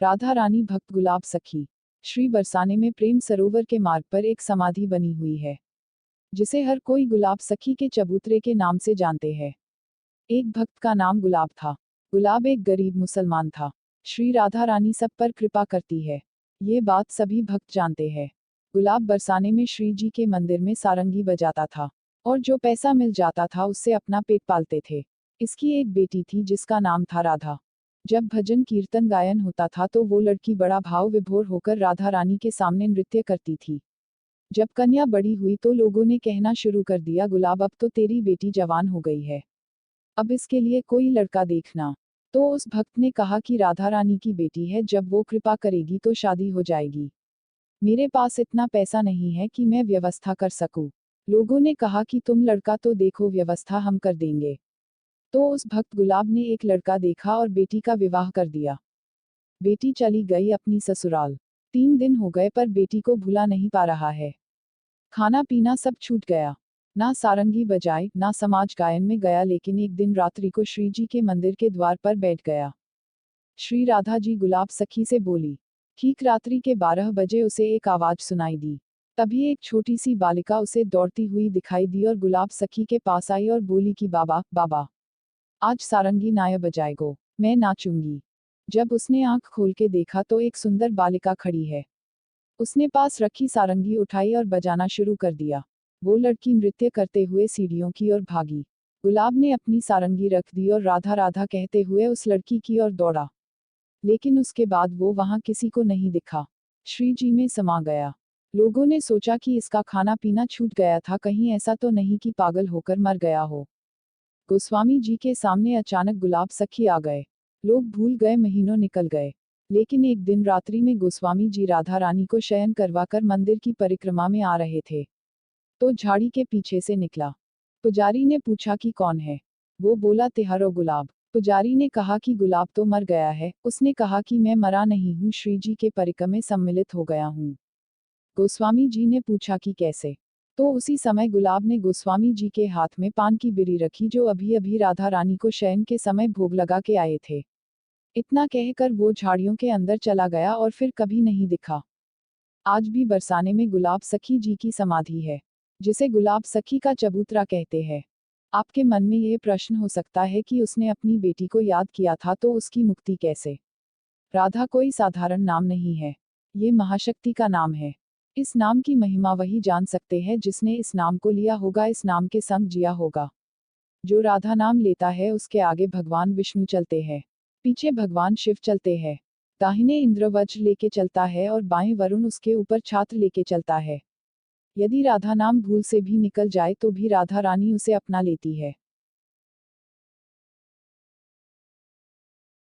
राधा रानी भक्त गुलाब सखी। श्री बरसाने में प्रेम सरोवर के मार्ग पर एक समाधि बनी हुई है, जिसे हर कोई गुलाब सखी के चबूतरे के नाम से जानते हैं। एक भक्त का नाम गुलाब था। गुलाब एक गरीब मुसलमान था। श्री राधा रानी सब पर कृपा करती है, ये बात सभी भक्त जानते हैं। गुलाब बरसाने में श्री जी के मंदिर में सारंगी बजाता था, और जो पैसा मिल जाता था उससे अपना पेट पालते थे। इसकी एक बेटी थी जिसका नाम था राधा। जब भजन कीर्तन गायन होता था तो वो लड़की बड़ा भाव विभोर होकर राधा रानी के सामने नृत्य करती थी। जब कन्या बड़ी हुई तो लोगों ने कहना शुरू कर दिया, गुलाब अब तो तेरी बेटी जवान हो गई है, अब इसके लिए कोई लड़का देखना। तो उस भक्त ने कहा कि राधा रानी की बेटी है, जब वो कृपा करेगी तो शादी हो जाएगी। मेरे पास इतना पैसा नहीं है कि मैं व्यवस्था कर सकूं। लोगों ने कहा कि तुम लड़का तो देखो, व्यवस्था हम कर देंगे। तो उस भक्त गुलाब ने एक लड़का देखा और बेटी का विवाह कर दिया। बेटी चली गई अपनी ससुराल। 3 दिन हो गए पर बेटी को भुला नहीं पा रहा है। खाना पीना सब छूट गया, ना सारंगी बजाए ना समाज गायन में गया, लेकिन एक दिन रात्रि को श्री जी के मंदिर के द्वार पर बैठ गया। श्री राधा जी गुलाब सखी से बोली। ठीक रात्रि के 12 बजे उसे एक आवाज सुनाई दी। तभी एक छोटी सी बालिका उसे दौड़ती हुई दिखाई दी और गुलाब सखी के पास आई और बोली कि बाबा बाबा, आज सारंगी नाय बजाएगो, मैं नाचूंगी। जब उसने आंख खोल के देखा तो एक सुंदर बालिका खड़ी है। उसने पास रखी सारंगी उठाई और बजाना शुरू कर दिया। वो लड़की नृत्य करते हुए सीढ़ियों की ओर भागी। गुलाब ने अपनी सारंगी रख दी और राधा राधा कहते हुए उस लड़की की ओर दौड़ा। लेकिन उसके बाद वो वहां किसी को नहीं दिखा। श्री जी में समा गया। लोगों ने सोचा कि इसका खाना पीना छूट गया था, कहीं ऐसा तो नहीं कि पागल होकर मर गया हो। गोस्वामी जी के सामने अचानक गुलाब सखी आ गए। लोग भूल गए, महीनों निकल गए। लेकिन एक दिन रात्रि में गोस्वामी जी राधा रानी को शयन करवाकर मंदिर की परिक्रमा में आ रहे थे, तो झाड़ी के पीछे से निकला। पुजारी ने पूछा कि कौन है। वो बोला, तिहारो गुलाब। पुजारी ने कहा कि गुलाब तो मर गया है। उसने कहा कि मैं मरा नहीं हूँ, श्री जी के परिक्रमा में सम्मिलित हो गया हूँ। गोस्वामी जी ने पूछा कि कैसे। तो उसी समय गुलाब ने गोस्वामी जी के हाथ में पान की बिरी रखी, जो अभी अभी राधा रानी को शयन के समय भोग लगा के आए थे। इतना कहकर वो झाड़ियों के अंदर चला गया और फिर कभी नहीं दिखा। आज भी बरसाने में गुलाब सखी जी की समाधि है, जिसे गुलाब सखी का चबूतरा कहते हैं। आपके मन में यह प्रश्न हो सकता है कि उसने अपनी बेटी को याद किया था तो उसकी मुक्ति कैसे। राधा कोई साधारण नाम नहीं है, ये महाशक्ति का नाम है। इस नाम की महिमा वही जान सकते हैं जिसने इस नाम को लिया होगा, इस नाम के संग जिया होगा। जो राधा नाम लेता है उसके आगे भगवान विष्णु चलते हैं, पीछे भगवान शिव चलते हैं। दाहिने इंद्रवज्र लेके चलता है और बाएं वरुण उसके ऊपर छात्र लेके चलता है। यदि राधा नाम भूल से भी निकल जाए तो भी राधा रानी उसे अपना लेती है।